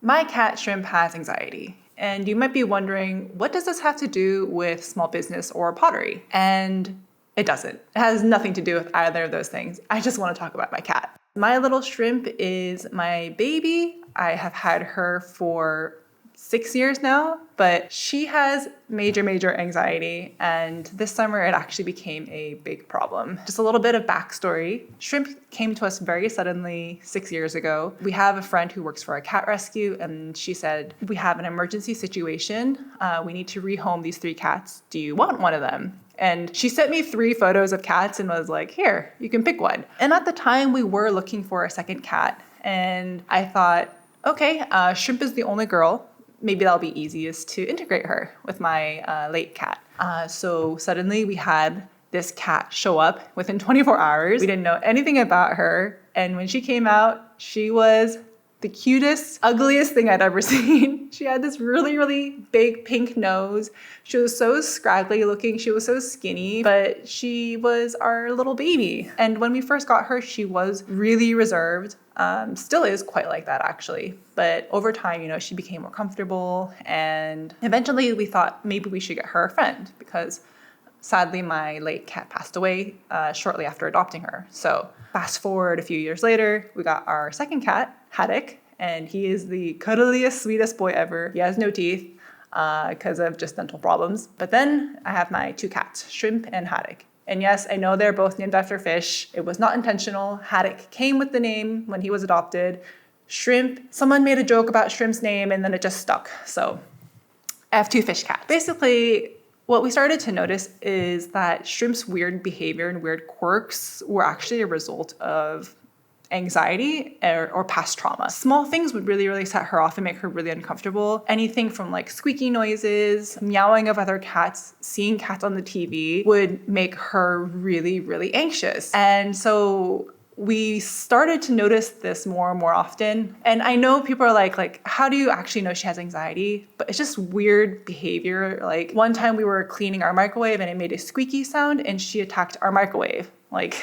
My cat Shrimp has anxiety. And you might be wondering, what does this have to do with small business or pottery? And it doesn't. It has nothing to do with either of those things. I just want to talk about my cat. My little Shrimp is my baby. I have had her for 6 years now, but she has major anxiety, and this summer it actually became a big problem. Just a little bit of backstory. Shrimp came to us very suddenly 6 years ago. We have a friend who works for a cat rescue, and she said, we have an emergency situation. We need to rehome these 3 cats. Do you want one of them? And she sent me 3 photos of cats and was like, here, you can pick one. And at the time we were looking for a second cat, and I thought, okay, Shrimp is the only girl. Maybe that'll be easiest to integrate her with my late cat. So suddenly we had this cat show up within 24 hours. We didn't know anything about her. And when she came out, she was the cutest, ugliest thing I'd ever seen. She had this really big pink nose. She was so scraggly looking. She was so skinny, but she was our little baby. And when we first got her, she was really reserved. Still is quite like that actually. But over time, she became more comfortable, and eventually we thought maybe we should get her a friend, because sadly my late cat passed away shortly after adopting her. So fast forward a few years later, we got our second cat, Haddock, and he is the cuddliest, sweetest boy ever. He has no teeth because of just dental problems. But then I have my 2 cats, Shrimp and Haddock. And yes, I know they're both named after fish. It was not intentional. Haddock came with the name when he was adopted. Shrimp, someone made a joke about Shrimp's name and then it just stuck. So I have 2 fish cats. Basically, what we started to notice is that Shrimp's weird behavior and weird quirks were actually a result of anxiety or past trauma. Small things would really set her off and make her really uncomfortable. Anything from like squeaky noises, meowing of other cats, seeing cats on the TV would make her really anxious. And so we started to notice this more and more often. And I know people are like, how do you actually know she has anxiety? But it's just weird behavior. Like one time we were cleaning our microwave and it made a squeaky sound and she attacked our microwave. Like,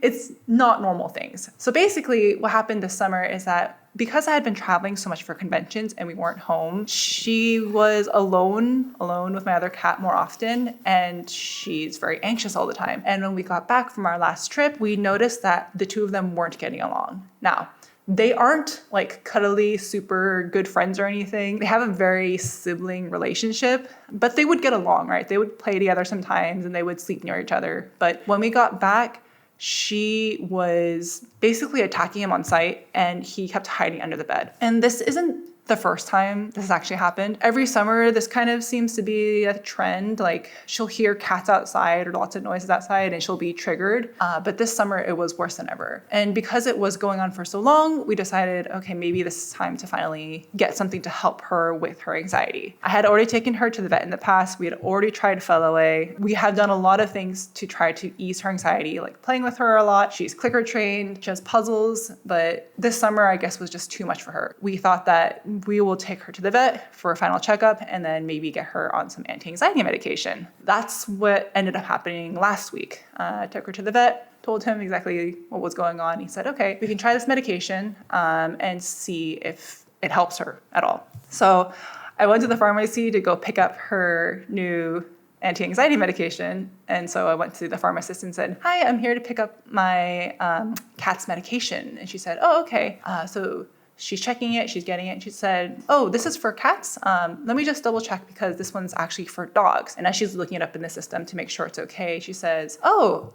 it's not normal things. So basically what happened this summer is that because I had been traveling so much for conventions and we weren't home, she was alone with my other cat more often, and she's very anxious all the time. And when we got back from our last trip, we noticed that the 2 of them weren't getting along. Now, they aren't like cuddly, super good friends or anything. They have a very sibling relationship, but they would get along, right? They would play together sometimes and they would sleep near each other. But when we got back, she was basically attacking him on sight and he kept hiding under the bed. And this isn't the first time this has actually happened. Every summer, this kind of seems to be a trend. Like she'll hear cats outside or lots of noises outside and she'll be triggered. But this summer it was worse than ever. And because it was going on for so long, we decided, okay, maybe this is time to finally get something to help her with her anxiety. I had already taken her to the vet in the past. We had already tried FLOA. We have done a lot of things to try to ease her anxiety, like playing with her a lot. She's clicker trained, she has puzzles, but this summer I guess was just too much for her. We thought that we will take her to the vet for a final checkup and then maybe get her on some anti-anxiety medication. That's what ended up happening last week. I took her to the vet, told him exactly what was going on. He said, okay, we can try this medication and see if it helps her at all. So I went to the pharmacy to go pick up her new anti-anxiety medication. And so I went to the pharmacist and said, hi, I'm here to pick up my cat's medication. And she said, oh, okay. So she's checking it, she's getting it, and she said, oh, this is for cats? Let me just double check because this one's actually for dogs. And as she's looking it up in the system to make sure it's okay, she says, oh,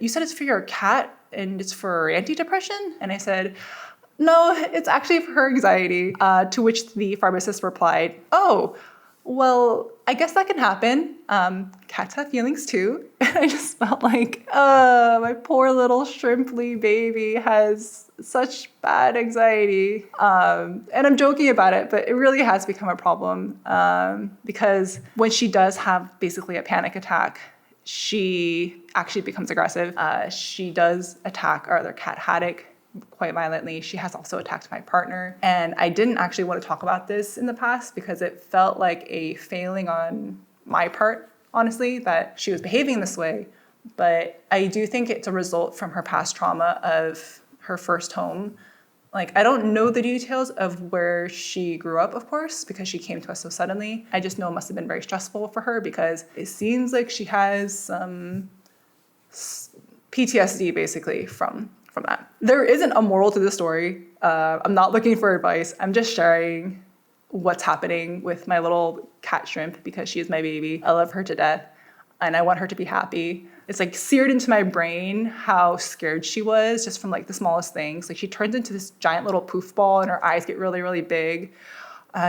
you said it's for your cat and it's for antidepressant? And I said, no, it's actually for her anxiety. To which the pharmacist replied, oh, well, I guess that can happen. Cats have feelings too. And I just felt like, my poor little shrimply baby has such bad anxiety. And I'm joking about it, but it really has become a problem because when she does have basically a panic attack, she actually becomes aggressive. She does attack our other cat, Haddock, quite violently. She has also attacked my partner. And I didn't actually want to talk about this in the past because it felt like a failing on my part, honestly, that she was behaving this way. But I do think it's a result from her past trauma of her first home Like, I don't know the details of where she grew up, of course, because she came to us so suddenly. I just know it must have been very stressful for her because it seems like she has some PTSD basically from that. There isn't a moral to the story. I'm not looking for advice. I'm just sharing what's happening with my little cat shrimp because she is my baby. I love her to death and I want her to be happy. It's like seared into my brain how scared she was just from like the smallest things. Like she turns into this giant little poof ball and her eyes get really, really big.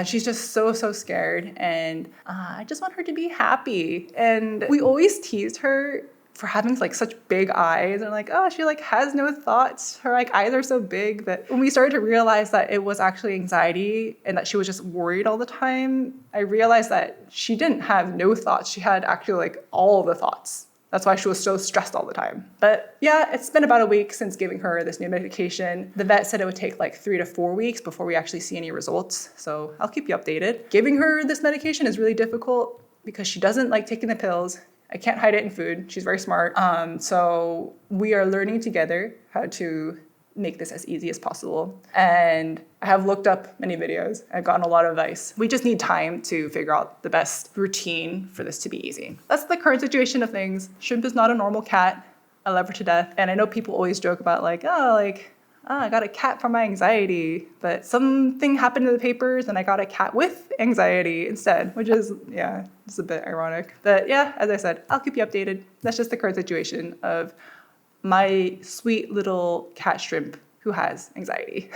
She's just so, so scared. And I just want her to be happy. And we always teased her for having like such big eyes and like, oh, she like has no thoughts. Her like eyes are so big. That when we started to realize that it was actually anxiety and that she was just worried all the time, I realized that she didn't have no thoughts. She had actually like all the thoughts. That's why she was so stressed all the time. But yeah, it's been about a week since giving her this new medication. The vet said it would take like 3 to 4 weeks before we actually see any results. So I'll keep you updated. Giving her this medication is really difficult because she doesn't like taking the pills. I can't hide it in food. She's very smart. So we are learning together how to make this as easy as possible. And I have looked up many videos. I've gotten a lot of advice. We just need time to figure out the best routine for this to be easy. That's the current situation of things. Shrimp is not a normal cat. I love her to death. And I know people always joke about like, I got a cat for my anxiety, but something happened in the papers and I got a cat with anxiety instead, which is, yeah, it's a bit ironic. But yeah, as I said, I'll keep you updated. That's just the current situation of my sweet little cat shrimp who has anxiety.